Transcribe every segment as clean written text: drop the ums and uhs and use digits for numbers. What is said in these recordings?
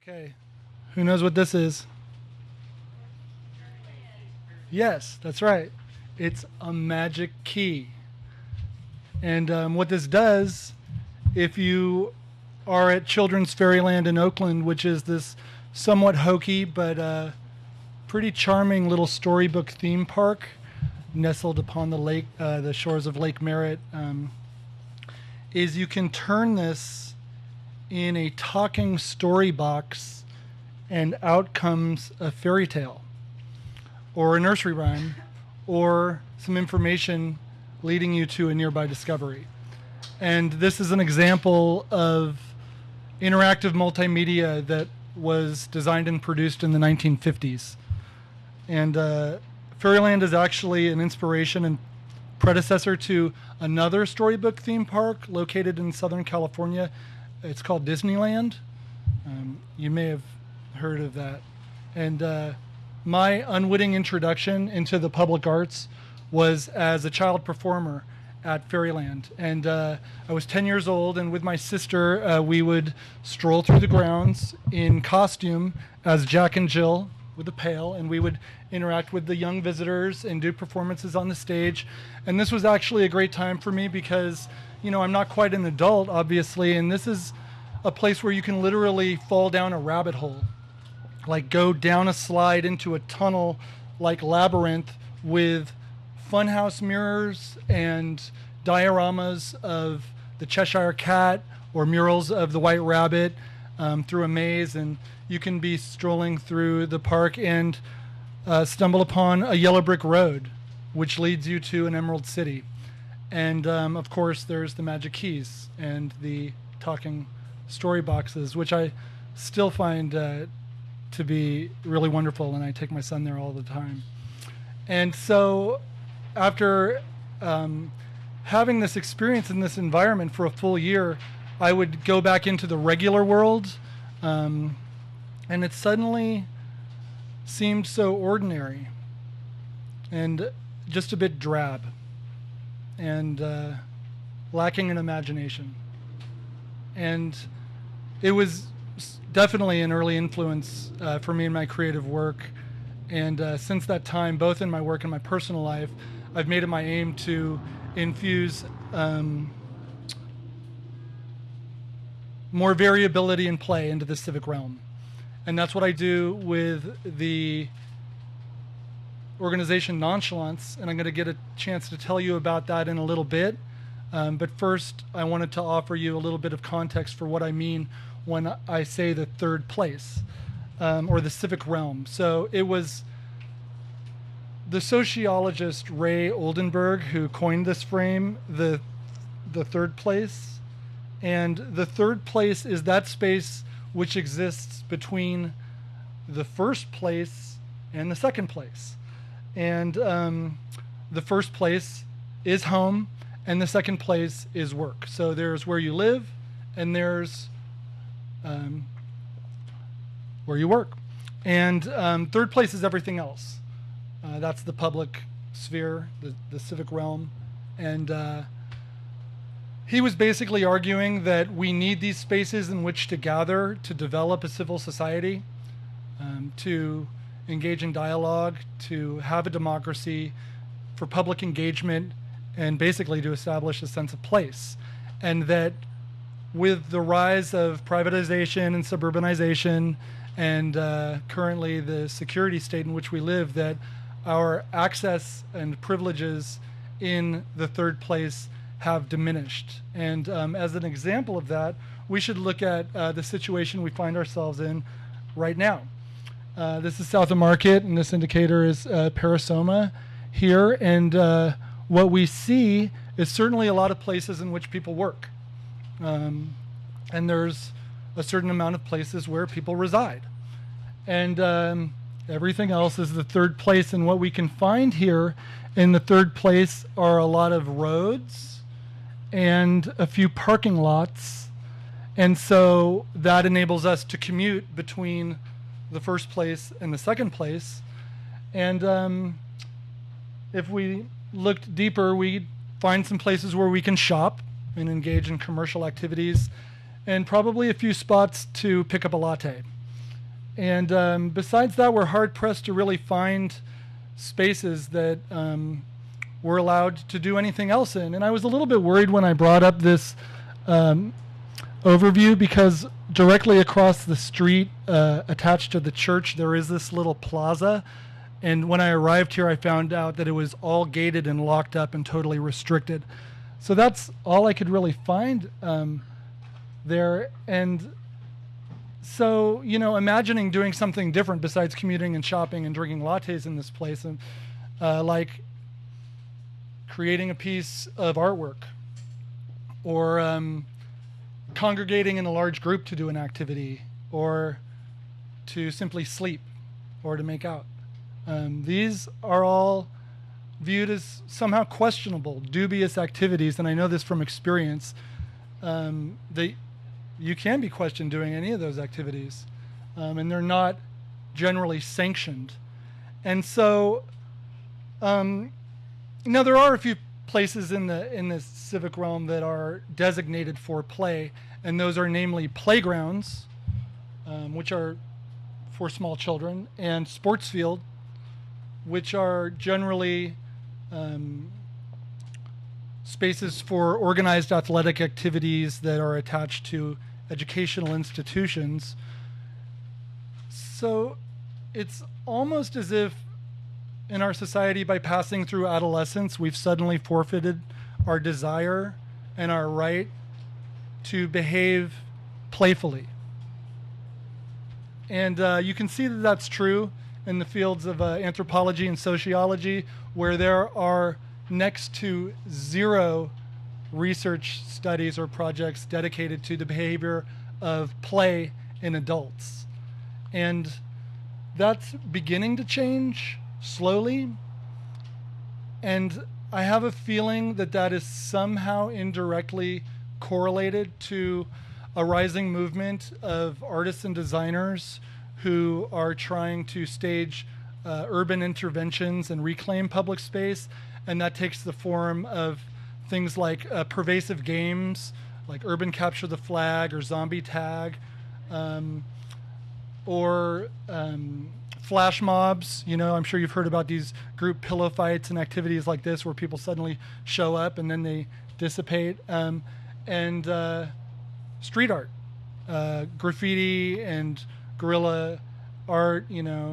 Okay, who knows what this is? Yes, that's right. It's a magic key. And what this does, if you are at Children's Fairyland in Oakland, which is this somewhat hokey but pretty charming little storybook theme park nestled upon the shores of Lake Merritt, is you can turn this in a talking story box, and out comes a fairy tale or a nursery rhyme or some information leading you to a nearby discovery. And this is an example of interactive multimedia that was designed and produced in the 1950s. And Fairyland is actually an inspiration and predecessor to another storybook theme park located in Southern California. It's called Disneyland. You may have heard of that. And my unwitting introduction into the public arts was as a child performer at Fairyland. And I was 10 years old, and with my sister, we would stroll through the grounds in costume as Jack and Jill with a pail, and we would interact with the young visitors and do performances on the stage. And this was actually a great time for me because, you know, I'm not quite an adult, obviously, and this is a place where you can literally fall down a rabbit hole, like go down a slide into a tunnel like labyrinth with funhouse mirrors and dioramas of the Cheshire Cat or murals of the White Rabbit through a maze. And you can be strolling through the park and stumble upon a yellow brick road which leads you to an Emerald City. And of course there's the magic keys and the talking story boxes, which I still find to be really wonderful, and I take my son there all the time. And so after having this experience in this environment for a full year, I would go back into the regular world, and it suddenly seemed so ordinary and just a bit drab and lacking in imagination. And it was definitely an early influence for me in my creative work. And since that time, both in my work and my personal life, I've made it my aim to infuse more variability and play into the civic realm. And that's what I do with the organization Nonchalant, and I'm going to get a chance to tell you about that in a little bit. But first, I wanted to offer you a little bit of context for what I mean when I say the third place, or the civic realm. So it was the sociologist Ray Oldenburg who coined this frame, the third place. And the third place is that space which exists between the first place and the second place. And the first place is home, and the second place is work. So there's where you live, and there's where you work. And third place is everything else. That's the public sphere, the civic realm. And he was basically arguing that we need these spaces in which to gather to develop a civil society, to engage in dialogue, to have a democracy, for public engagement, and basically to establish a sense of place. And that with the rise of privatization and suburbanization and currently the security state in which we live, that our access and privileges in the third place have diminished. And as an example of that, we should look at the situation we find ourselves in right now. This is South of Market, and this indicator is TEDxSoMa here. And what we see is certainly a lot of places in which people work. And there's a certain amount of places where people reside. And everything else is the third place. And what we can find here in the third place are a lot of roads and a few parking lots. And so that enables us to commute between the first place and the second place. And if we looked deeper, we find some places where we can shop and engage in commercial activities, and probably a few spots to pick up a latte. And besides that, we're hard pressed to really find spaces that we're allowed to do anything else in. And I was a little bit worried when I brought up this overview, because directly across the street, attached to the church, there is this little plaza. And when I arrived here, I found out that it was all gated and locked up and totally restricted. So that's all I could really find there. And so, imagining doing something different besides commuting and shopping and drinking lattes in this place, and like creating a piece of artwork, or congregating in a large group to do an activity, or to simply sleep, or to make out. These are all viewed as somehow questionable, dubious activities, and I know this from experience, that you can be questioned doing any of those activities, and they're not generally sanctioned. And so, now there are a few places in the civic realm that are designated for play, and those are namely playgrounds, which are for small children, and sports field, which are generally spaces for organized athletic activities that are attached to educational institutions. So it's almost as if in our society, by passing through adolescence, we've suddenly forfeited our desire and our right to behave playfully. And you can see that that's true in the fields of anthropology and sociology, where there are next to zero research studies or projects dedicated to the behavior of play in adults. And that's beginning to change slowly. And I have a feeling that that is somehow indirectly correlated to a rising movement of artists and designers who are trying to stage urban interventions and reclaim public space. And that takes the form of things like pervasive games, like Urban Capture the Flag or Zombie Tag, or flash mobs. I'm sure you've heard about these group pillow fights and activities like this where people suddenly show up and then they dissipate. And street art, graffiti and guerrilla art,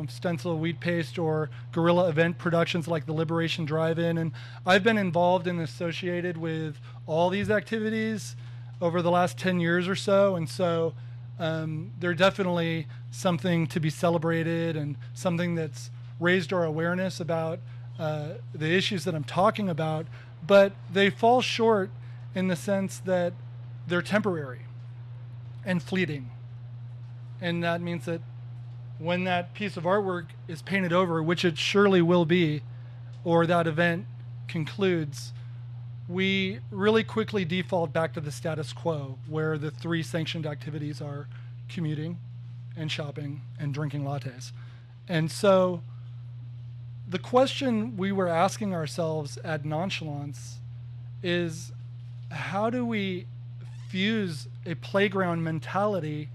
stencil, wheat paste, or guerrilla event productions like the Liberation Drive-In. And I've been involved and associated with all these activities over the last 10 years or so. And so they're definitely something to be celebrated and something that's raised our awareness about the issues that I'm talking about. But they fall short in the sense that they're temporary and fleeting. And that means that when that piece of artwork is painted over, which it surely will be, or that event concludes, we really quickly default back to the status quo, where the three sanctioned activities are commuting and shopping and drinking lattes. And so the question we were asking ourselves at Nonchalance is, how do we fuse a playground mentality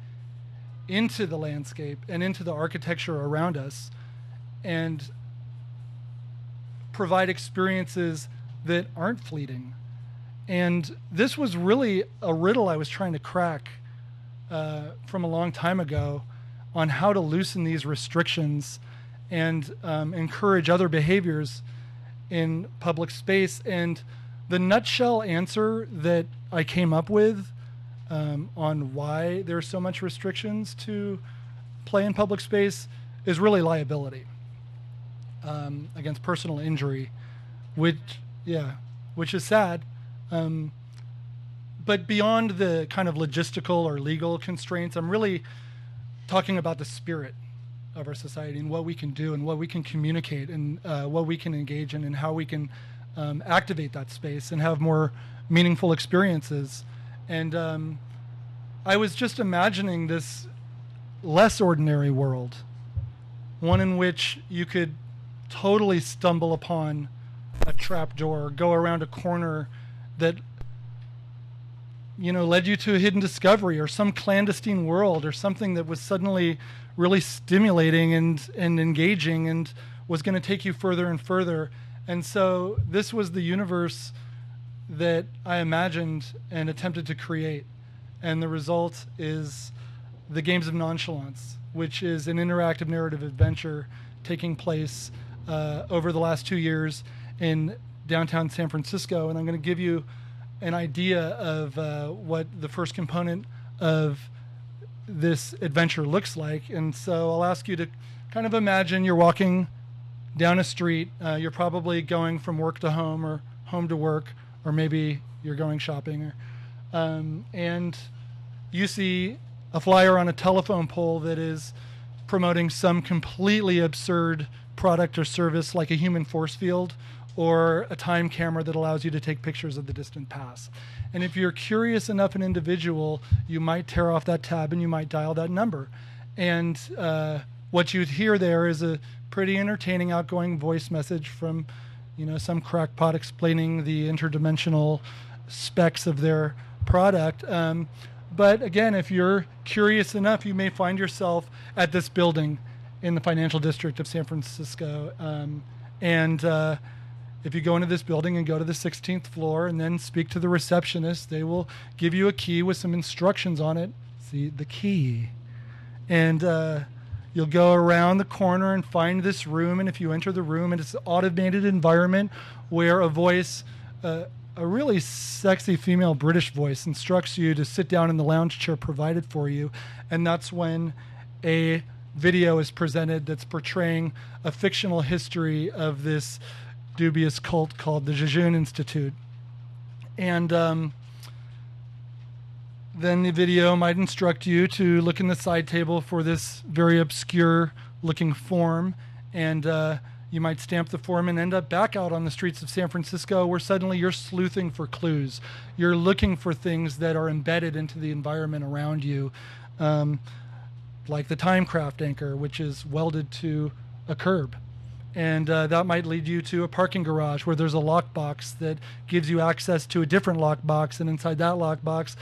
into the landscape and into the architecture around us, and provide experiences that aren't fleeting? And this was really a riddle I was trying to crack from a long time ago, on how to loosen these restrictions and encourage other behaviors in public space. And the nutshell answer that I came up with on why there's so much restrictions to play in public space is really liability against personal injury, which is sad. But beyond the kind of logistical or legal constraints, I'm really talking about the spirit of our society and what we can do and what we can communicate and what we can engage in and how we can activate that space and have more meaningful experiences. And I was just imagining this less ordinary world, one in which you could totally stumble upon a trap door, go around a corner that led you to a hidden discovery or some clandestine world or something that was suddenly really stimulating and engaging and was going to take you further and further. And so this was the universe that I imagined and attempted to create. And the result is the Games of Nonchalance, which is an interactive narrative adventure taking place over the last 2 years in downtown San Francisco. And I'm going to give you an idea of what the first component of this adventure looks like. And so I'll ask you to kind of imagine you're walking down a street. You're probably going from work to home or home to work, or maybe you're going shopping. And you see a flyer on a telephone pole that is promoting some completely absurd product or service like a human force field or a time camera that allows you to take pictures of the distant past. And if you're curious enough an individual, you might tear off that tab and you might dial that number. And what you'd hear there is a pretty entertaining outgoing voice message from some crackpot explaining the interdimensional specs of their product. But again, if you're curious enough, you may find yourself at this building in the financial district of San Francisco. If you go into this building and go to the 16th floor and then speak to the receptionist, they will give you a key with some instructions on it. See, the key. And you'll go around the corner and find this room. And if you enter the room, it's an automated environment where a voice, a really sexy female British voice, instructs you to sit down in the lounge chair provided for you. And that's when a video is presented that's portraying a fictional history of this dubious cult called the Jejune Institute. And then the video might instruct you to look in the side table for this very obscure looking form, and you might stamp the form and end up back out on the streets of San Francisco where suddenly you're sleuthing for clues. You're looking for things that are embedded into the environment around you, like the timecraft anchor, which is welded to a curb. And that might lead you to a parking garage where there's a lockbox that gives you access to a different lockbox, and inside that lockbox,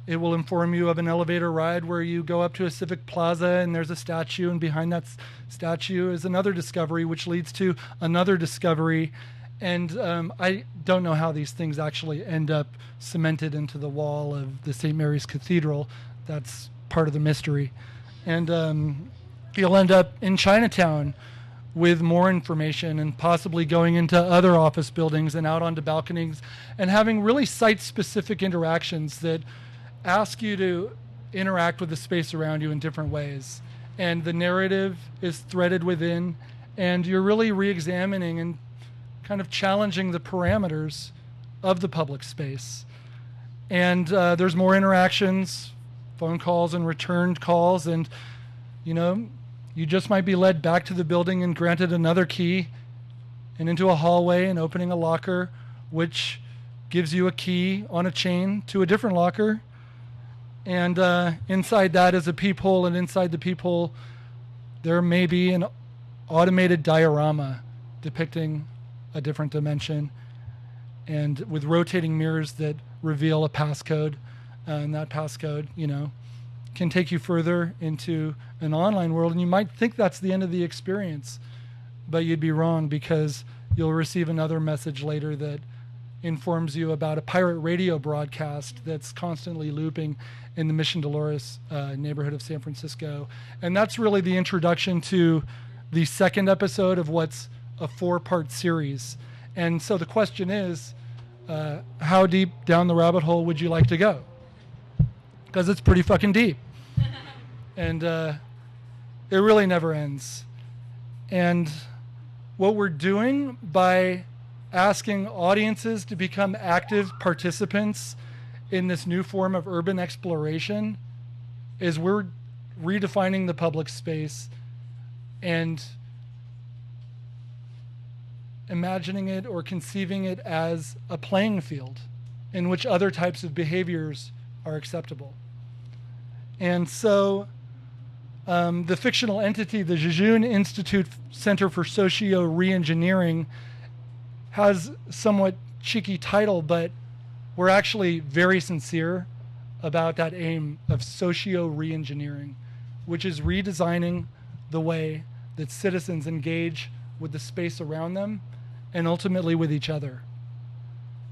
it will inform you of an elevator ride where you go up to a Civic Plaza and there's a statue, and behind that statue is another discovery, which leads to another discovery. And I don't know how these things actually end up cemented into the wall of the St. Mary's Cathedral. That's part of the mystery. And you'll end up in Chinatown with more information and possibly going into other office buildings and out onto balconies and having really site-specific interactions that ask you to interact with the space around you in different ways. And the narrative is threaded within, and you're really re-examining and kind of challenging the parameters of the public space. And there's more interactions, phone calls and returned calls, and you just might be led back to the building and granted another key and into a hallway and opening a locker, which gives you a key on a chain to a different locker. And inside that is a peephole, and inside the peephole there may be an automated diorama depicting a different dimension, and with rotating mirrors that reveal a passcode. And that passcode, can take you further into an online world, and you might think that's the end of the experience, but you'd be wrong, because you'll receive another message later that informs you about a pirate radio broadcast that's constantly looping in the Mission Dolores neighborhood of San Francisco. And that's really the introduction to the second episode of what's a 4-part series. And so the question is, how deep down the rabbit hole would you like to go? Because it's pretty fucking deep. And it really never ends. And what we're doing by asking audiences to become active participants in this new form of urban exploration is we're redefining the public space and imagining it or conceiving it as a playing field in which other types of behaviors are acceptable. And so the fictional entity, the Jejune Institute Center for Socio-Reengineering, has somewhat cheeky title, but we're actually very sincere about that aim of socio-re-engineering, which is redesigning the way that citizens engage with the space around them and ultimately with each other.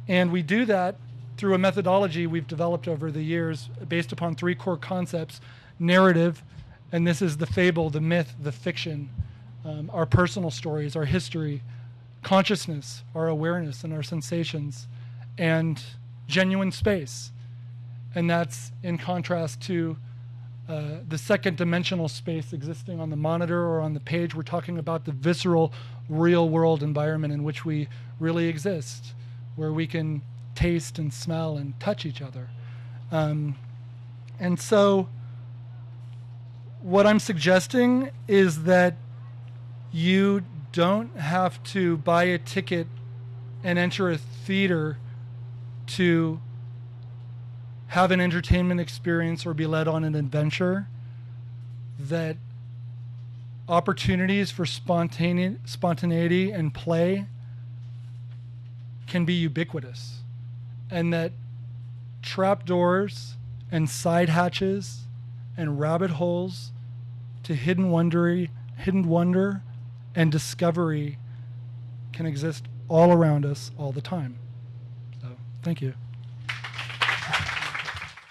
And we do that through a methodology we've developed over the years based upon 3 core concepts: narrative, and this is the fable, the myth, the fiction, our personal stories, our history; consciousness, our awareness and our sensations; and genuine space. And that's in contrast to the second dimensional space existing on the monitor or on the page. We're talking about the visceral, real world environment in which we really exist, where we can taste and smell and touch each other. And so what I'm suggesting is that you don't have to buy a ticket and enter a theater to have an entertainment experience or be led on an adventure. That opportunities for spontaneity and play can be ubiquitous, and that trapdoors and side hatches and rabbit holes to hidden wonder and discovery can exist all around us all the time. So, thank you.